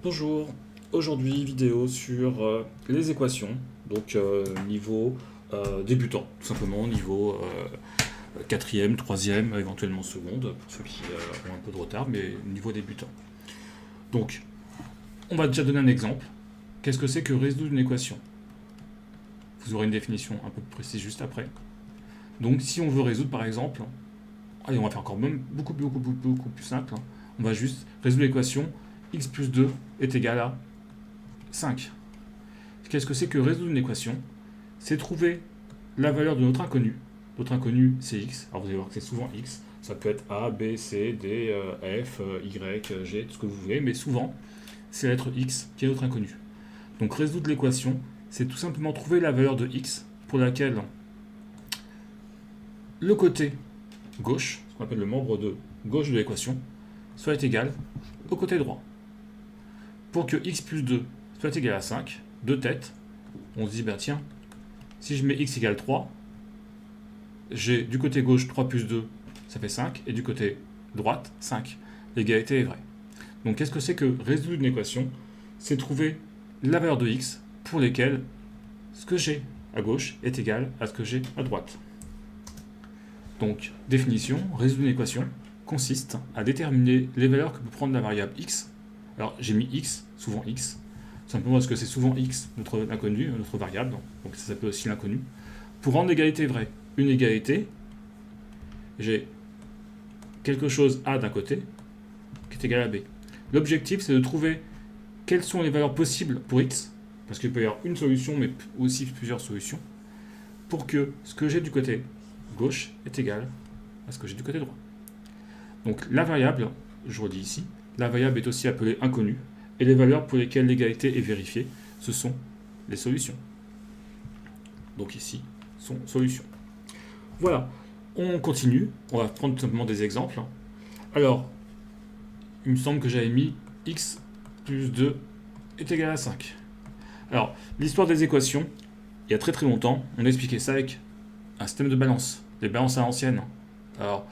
Bonjour, aujourd'hui vidéo sur les équations, donc niveau débutant, tout simplement, niveau quatrième, troisième, éventuellement seconde, pour ceux qui ont un peu de retard, mais niveau débutant. Donc, on va déjà donner un exemple. Qu'est-ce que c'est que résoudre une équation? Vous aurez une définition un peu plus précise juste après. Donc, si on veut résoudre par exemple, allez, on va faire encore même beaucoup plus simple, hein. On va juste résoudre l'équation x plus 2 est égal à 5. Qu'est-ce que c'est que résoudre une équation? C'est trouver la valeur de notre inconnu. Notre inconnu, c'est x. Alors vous allez voir que c'est souvent x. Ça peut être A, B, C, D, F, Y, G, tout ce que vous voulez, mais souvent, c'est la lettre x qui est notre inconnu. Donc résoudre l'équation, c'est tout simplement trouver la valeur de x pour laquelle le côté gauche, ce qu'on appelle le membre de gauche de l'équation, soit égal au côté droit. Pour que x plus 2 soit égal à 5, deux têtes, on se dit, ben tiens, si je mets x égale 3, j'ai du côté gauche 3 plus 2, ça fait 5, et du côté droite, 5. L'égalité est vraie. Donc qu'est-ce que c'est que résoudre une équation? C'est trouver la valeur de x pour lesquelles ce que j'ai à gauche est égal à ce que j'ai à droite. Donc, définition, résoudre une équation consiste à déterminer les valeurs que peut prendre la variable x. Alors, j'ai mis x, souvent x, simplement parce que c'est souvent x, notre inconnu, notre variable, donc ça s'appelle aussi l'inconnu. Pour rendre l'égalité vraie, une égalité, j'ai quelque chose a d'un côté qui est égal à b. L'objectif, c'est de trouver quelles sont les valeurs possibles pour x, parce qu'il peut y avoir une solution, mais aussi plusieurs solutions, pour que ce que j'ai du côté gauche est égal à ce que j'ai du côté droit. Donc la variable, je redis ici, la variable est aussi appelée inconnue, et les valeurs pour lesquelles l'égalité est vérifiée, ce sont les solutions. Donc ici, sont solutions. Voilà, on continue, on va prendre tout simplement des exemples. Alors, il me semble que j'avais mis x plus 2 est égal à 5. Alors, l'histoire des équations, il y a très très longtemps, on expliquait ça avec un système de balance, les balances à l'ancienne. Alors,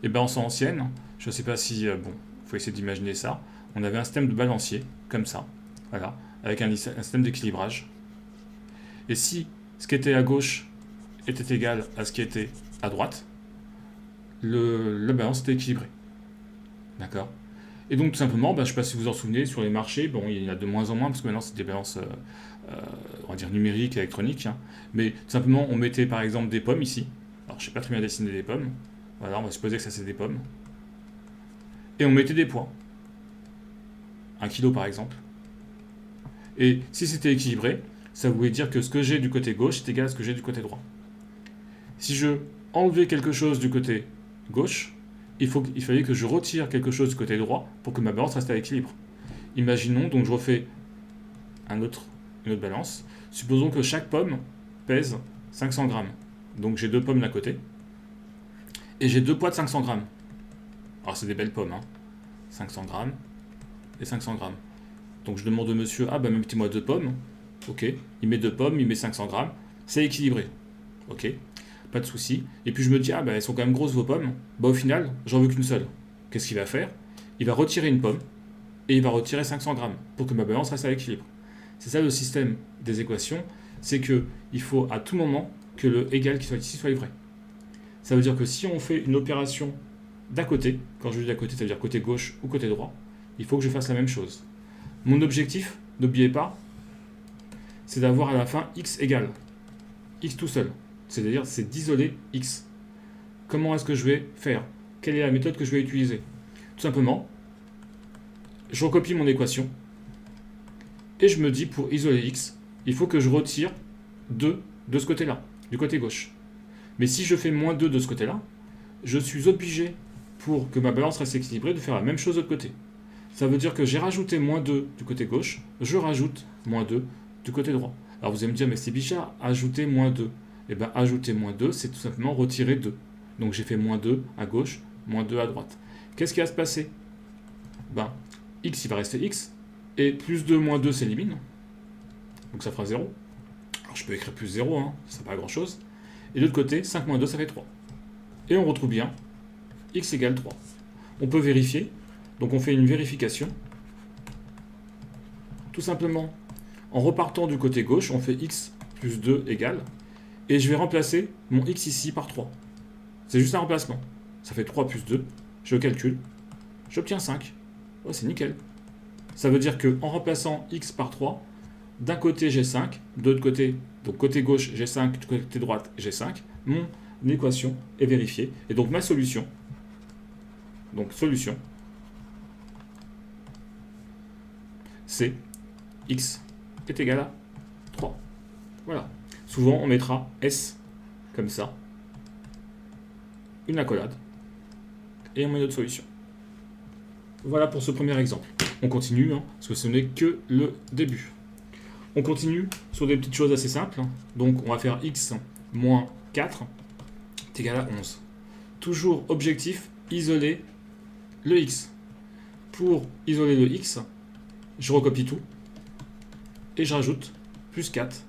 les balances à l'ancienne, je ne sais pas si, bon, il faut essayer d'imaginer ça. On avait un système de balancier, comme ça, voilà, avec un système d'équilibrage. Et si ce qui était à gauche était égal à ce qui était à droite, la balance était équilibrée. D'accord? Et donc, tout simplement, je ne sais pas si vous vous en souvenez, sur les marchés, bon, il y en a de moins en moins, parce que maintenant, c'est des balances, on va dire, numériques, électroniques. Hein. Mais tout simplement, on mettait, par exemple, des pommes ici. Alors, je ne sais pas très bien dessiner des pommes. Voilà, on va supposer que ça, c'est des pommes. Et on mettait des poids. 1 kilo, par exemple. Et si c'était équilibré, ça voulait dire que ce que j'ai du côté gauche est égal à ce que j'ai du côté droit. Si je enlevais quelque chose du côté gauche, il fallait que je retire quelque chose du côté droit pour que ma balance reste à l'équilibre. Imaginons, donc je refais une autre balance. Supposons que chaque pomme pèse 500 grammes. Donc j'ai deux pommes d'un côté. Et j'ai deux poids de 500 grammes. Alors c'est des belles pommes, hein. 500 grammes et 500 grammes. Donc je demande au monsieur, mettez-moi deux pommes. Ok, il met deux pommes, il met 500 grammes. C'est équilibré. Ok, pas de souci. Et puis je me dis, elles sont quand même grosses vos pommes. Au final, j'en veux qu'une seule. Qu'est-ce qu'il va faire? Il va retirer une pomme et il va retirer 500 grammes pour que ma balance reste à l'équilibre. C'est ça le système des équations, c'est qu'il faut à tout moment que le égal qui soit ici soit vrai. Ça veut dire que si on fait une opération d'à côté, quand je dis d'à côté, ça veut dire côté gauche ou côté droit, il faut que je fasse la même chose. Mon objectif, n'oubliez pas, c'est d'avoir à la fin x égale x tout seul. C'est-à-dire, c'est d'isoler x. Comment est-ce que je vais faire? Quelle est la méthode que je vais utiliser? Tout simplement, je recopie mon équation et je me dis, pour isoler x, il faut que je retire 2 de ce côté-là, du côté gauche. Mais si je fais moins 2 de ce côté-là, je suis obligé, pour que ma balance reste équilibrée, de faire la même chose de l'autre côté. Ça veut dire que j'ai rajouté moins 2 du côté gauche, je rajoute moins 2 du côté droit. Alors vous allez me dire, mais c'est bizarre, ajouter moins 2. Eh bien, ajouter moins 2, c'est tout simplement retirer 2. Donc j'ai fait moins 2 à gauche, moins 2 à droite. Qu'est-ce qui va se passer? X, il va rester x, et plus 2 moins 2 s'élimine. Donc ça fera 0. Alors je peux écrire plus 0, hein, ça ne pas grand-chose. Et de l'autre côté, 5 moins 2, ça fait 3. Et on retrouve bien x égale 3. On peut vérifier. Donc on fait une vérification. Tout simplement, en repartant du côté gauche, on fait x plus 2 égale, et je vais remplacer mon x ici par 3. C'est juste un remplacement. Ça fait 3 plus 2, je calcule, j'obtiens 5. Oh, c'est nickel. Ça veut dire qu'en remplaçant x par 3, d'un côté j'ai 5, de l'autre côté, donc côté gauche j'ai 5, du côté droite j'ai 5, mon équation est vérifiée. Et donc ma solution, c'est x est égal à 3. Voilà. Souvent on mettra S comme ça, une accolade, et on met notre solution. Voilà pour ce premier exemple. On continue, parce que ce n'est que le début. On continue sur des petites choses assez simples. Donc on va faire x moins 4 est égal à 11. Toujours objectif, isoler le x. Pour isoler le x, je recopie tout et je rajoute plus 4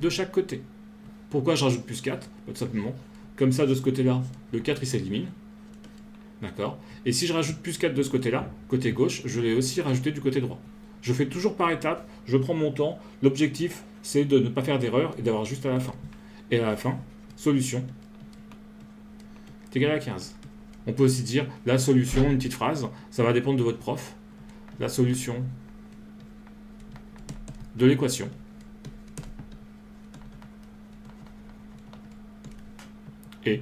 de chaque côté. Pourquoi je rajoute plus 4 ? Tout simplement, comme ça de ce côté-là, le 4 il s'élimine. D'accord ? Et si je rajoute plus 4 de ce côté-là, côté gauche, je l'ai aussi rajouté du côté droit. Je fais toujours par étapes, je prends mon temps. L'objectif, c'est de ne pas faire d'erreur et d'avoir juste à la fin. Et à la fin, solution est égal à 15. On peut aussi dire la solution, une petite phrase, ça va dépendre de votre prof. La solution de l'équation est,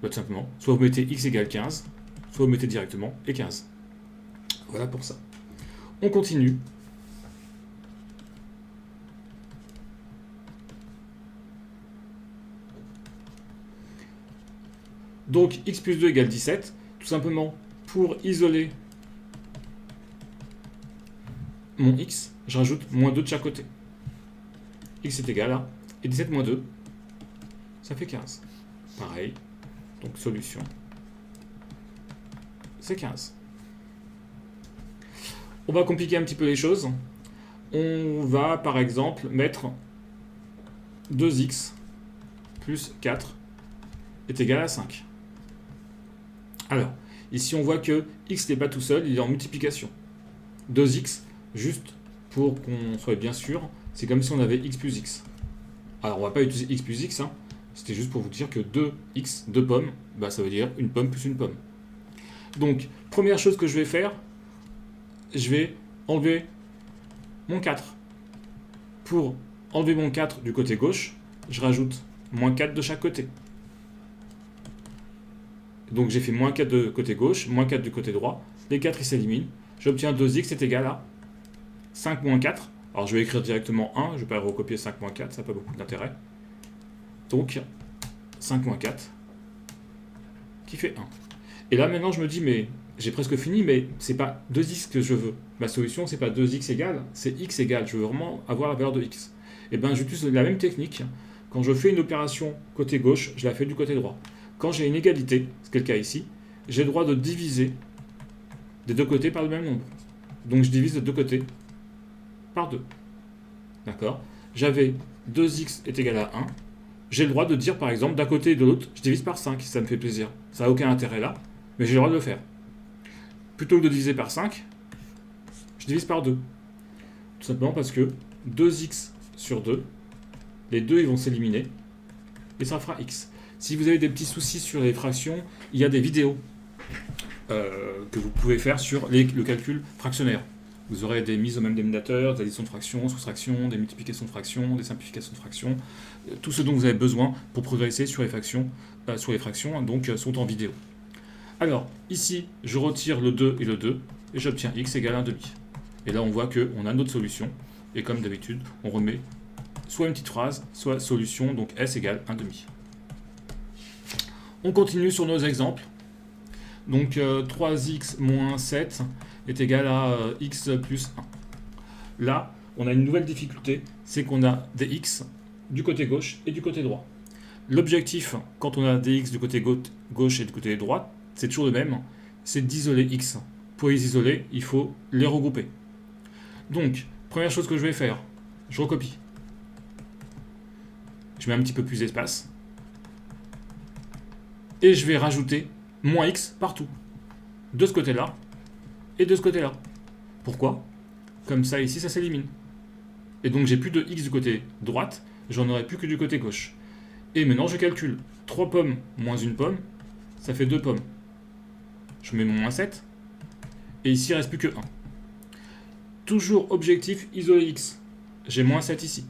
tout simplement, soit vous mettez x égale 15, soit vous mettez directement et 15. Voilà pour ça. On continue. Donc x plus 2 égale 17. Tout simplement, pour isoler mon x, je rajoute moins 2 de chaque côté. X est égal à, et 17 moins 2, ça fait 15. Pareil, donc solution, c'est 15. On va compliquer un petit peu les choses. On va par exemple mettre 2x plus 4 est égal à 5. Alors, ici on voit que x n'est pas tout seul, il est en multiplication. 2x, juste pour qu'on soit bien sûr, c'est comme si on avait x plus x. Alors on va pas utiliser x plus x, c'était juste pour vous dire que 2x, 2 pommes, ça veut dire une pomme plus une pomme. Donc, première chose que je vais faire, je vais enlever mon 4. Pour enlever mon 4 du côté gauche, je rajoute moins 4 de chaque côté. Donc j'ai fait moins 4 de côté gauche, moins 4 du côté droit. Les 4 ils s'éliminent. J'obtiens 2x est égal à 5 moins 4. Alors je vais écrire directement 1, je ne vais pas recopier 5 moins 4, ça n'a pas beaucoup d'intérêt. Donc 5 moins 4 qui fait 1. Et là maintenant je me dis, mais j'ai presque fini, mais c'est pas 2x que je veux. Ma solution c'est pas 2x égale, c'est x égale. Je veux vraiment avoir la valeur de x. Et bien j'utilise la même technique. Quand je fais une opération côté gauche, je la fais du côté droit. Quand j'ai une égalité, c'est le cas ici, j'ai le droit de diviser des deux côtés par le même nombre. Donc je divise de deux côtés par 2. D'accord ? J'avais 2x est égal à 1. J'ai le droit de dire par exemple d'un côté et de l'autre, je divise par 5 si ça me fait plaisir. Ça n'a aucun intérêt là, mais j'ai le droit de le faire. Plutôt que de diviser par 5, je divise par 2. Tout simplement parce que 2x sur 2, les deux ils vont s'éliminer et ça fera x. Si vous avez des petits soucis sur les fractions, il y a des vidéos que vous pouvez faire sur le calcul fractionnaire. Vous aurez des mises au même dénominateur, des additions de fractions, soustractions, des multiplications de fractions, des simplifications de fractions, tout ce dont vous avez besoin pour progresser sur les fractions, donc sont en vidéo. Alors, ici, je retire le 2 et le 2, et j'obtiens x égale 1,5. Et là, on voit qu'on a notre solution, et comme d'habitude, on remet soit une petite phrase, soit solution, donc s égale 1,5. On continue sur nos exemples. Donc 3x moins 7 est égal à x plus 1. Là, on a une nouvelle difficulté, c'est qu'on a des x du côté gauche et du côté droit. L'objectif, quand on a des x du côté gauche et du côté droit, c'est toujours le même, c'est d'isoler x. Pour les isoler, il faut les regrouper. Donc, première chose que je vais faire, je recopie. Je mets un petit peu plus d'espace. Et je vais rajouter moins x partout. De ce côté-là et de ce côté-là. Pourquoi ? Comme ça, ici, ça s'élimine. Et donc, j'ai plus de x du côté droite, j'en aurai plus que du côté gauche. Et maintenant, je calcule. 3 pommes moins une pomme, ça fait 2 pommes. Je mets mon moins 7. Et ici, il ne reste plus que 1. Toujours objectif, isoler x. J'ai moins 7 ici.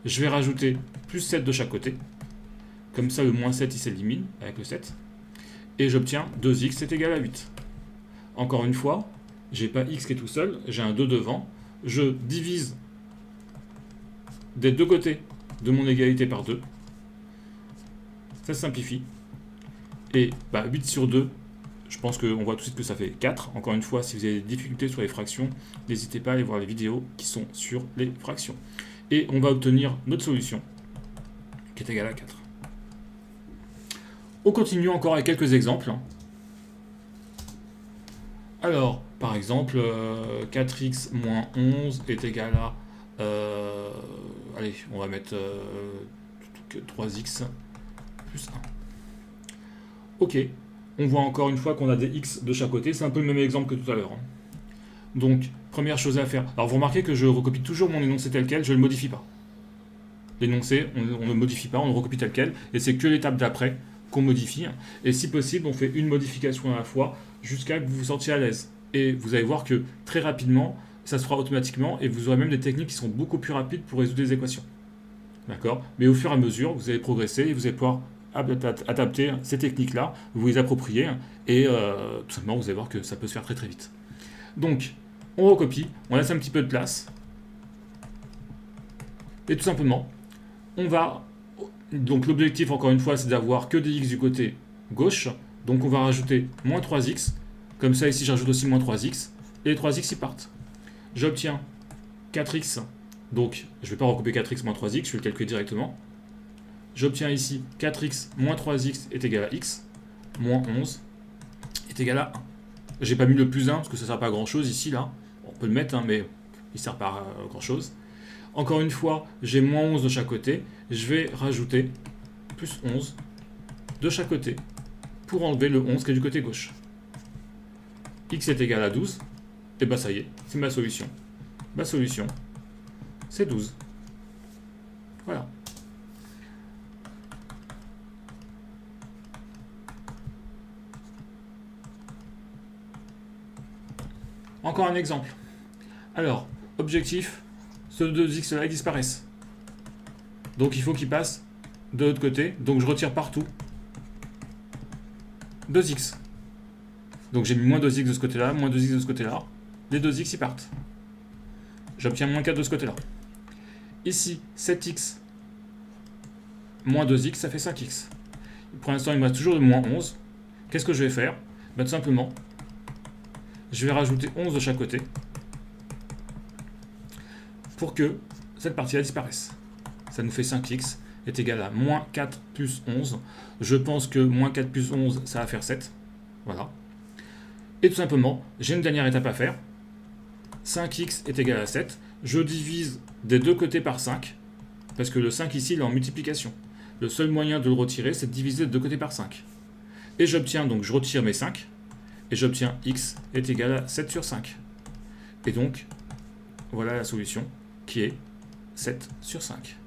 Je vais rajouter plus 7 de chaque côté. Comme ça, le moins 7, il s'élimine avec le 7. Et j'obtiens 2x est égal à 8. Encore une fois, j'ai pas x qui est tout seul, j'ai un 2 devant. Je divise des deux côtés de mon égalité par 2. Ça se simplifie. Et 8 sur 2, je pense qu'on voit tout de suite que ça fait 4. Encore une fois, si vous avez des difficultés sur les fractions, n'hésitez pas à aller voir les vidéos qui sont sur les fractions. Et on va obtenir notre solution, qui est égale à 4. On continue encore avec quelques exemples. Alors, par exemple, 4x moins 11 est égal à... allez, on va mettre 3x plus 1. Ok, on voit encore une fois qu'on a des x de chaque côté. C'est un peu le même exemple que tout à l'heure. Donc, première chose à faire. Alors, vous remarquez que je recopie toujours mon énoncé tel quel, je ne le modifie pas. L'énoncé, on ne le modifie pas, on le recopie tel quel, et c'est que l'étape d'après qu'on modifie. Et si possible, on fait une modification à la fois jusqu'à que vous vous sentiez à l'aise. Et vous allez voir que très rapidement, ça se fera automatiquement et vous aurez même des techniques qui sont beaucoup plus rapides pour résoudre des équations. D'accord? Mais au fur et à mesure, vous allez progresser et vous allez pouvoir adapter ces techniques-là, vous les approprier et tout simplement, vous allez voir que ça peut se faire très très vite. Donc, on recopie, on laisse un petit peu de place et tout simplement, on va... Donc l'objectif, encore une fois, c'est d'avoir que des x du côté gauche. Donc on va rajouter moins 3x. Comme ça, ici, j'ajoute aussi moins 3x. Et les 3x, ils partent. J'obtiens 4x. Donc, je ne vais pas recouper 4x moins 3x, je vais le calculer directement. J'obtiens ici 4x moins 3x est égal à x. Moins 11 est égal à 1. J'ai pas mis le plus 1 parce que ça ne sert pas à grand chose ici, là. On peut le mettre, hein, mais il ne sert pas à grand chose. Encore une fois, j'ai moins 11 de chaque côté. Je vais rajouter plus 11 de chaque côté pour enlever le 11 qui est du côté gauche. X est égal à 12. Et bien ça y est, c'est ma solution. Ma solution, c'est 12. Voilà. Encore un exemple. Alors, objectif, ce 2x là, ils disparaissent. Donc il faut qu'ils passent de l'autre côté. Donc je retire partout 2x. Donc j'ai mis moins 2x de ce côté-là, moins 2x de ce côté-là. Les 2x, ils partent. J'obtiens moins 4 de ce côté-là. Ici, 7x moins 2x, ça fait 5x. Pour l'instant, il me reste toujours de moins 11. Qu'est-ce que je vais faire? Tout simplement, je vais rajouter 11 de chaque côté pour que cette partie-là disparaisse. Ça nous fait 5x est égal à moins 4 plus 11. Je pense que moins 4 plus 11, ça va faire 7. Voilà. Et tout simplement, j'ai une dernière étape à faire. 5x est égal à 7. Je divise des deux côtés par 5, parce que le 5 ici, il est en multiplication. Le seul moyen de le retirer, c'est de diviser des deux côtés par 5. Et j'obtiens, donc je retire mes 5, et j'obtiens x est égal à 7 sur 5. Et donc, voilà la solution, qui est 7 sur 5.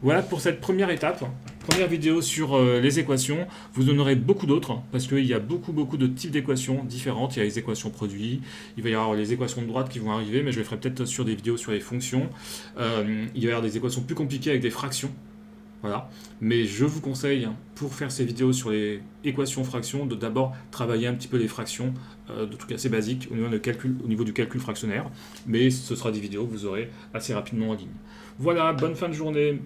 Voilà pour cette première étape, première vidéo sur les équations. Vous en aurez beaucoup d'autres, parce qu'il y a beaucoup de types d'équations différentes. Il y a les équations produits, il va y avoir les équations de droite qui vont arriver, mais je les ferai peut-être sur des vidéos sur les fonctions. Il va y avoir des équations plus compliquées avec des fractions. Voilà. Mais je vous conseille, pour faire ces vidéos sur les équations fractions, de d'abord travailler un petit peu les fractions, de trucs assez basiques au niveau du calcul fractionnaire. Mais ce sera des vidéos que vous aurez assez rapidement en ligne. Voilà, bonne fin de journée.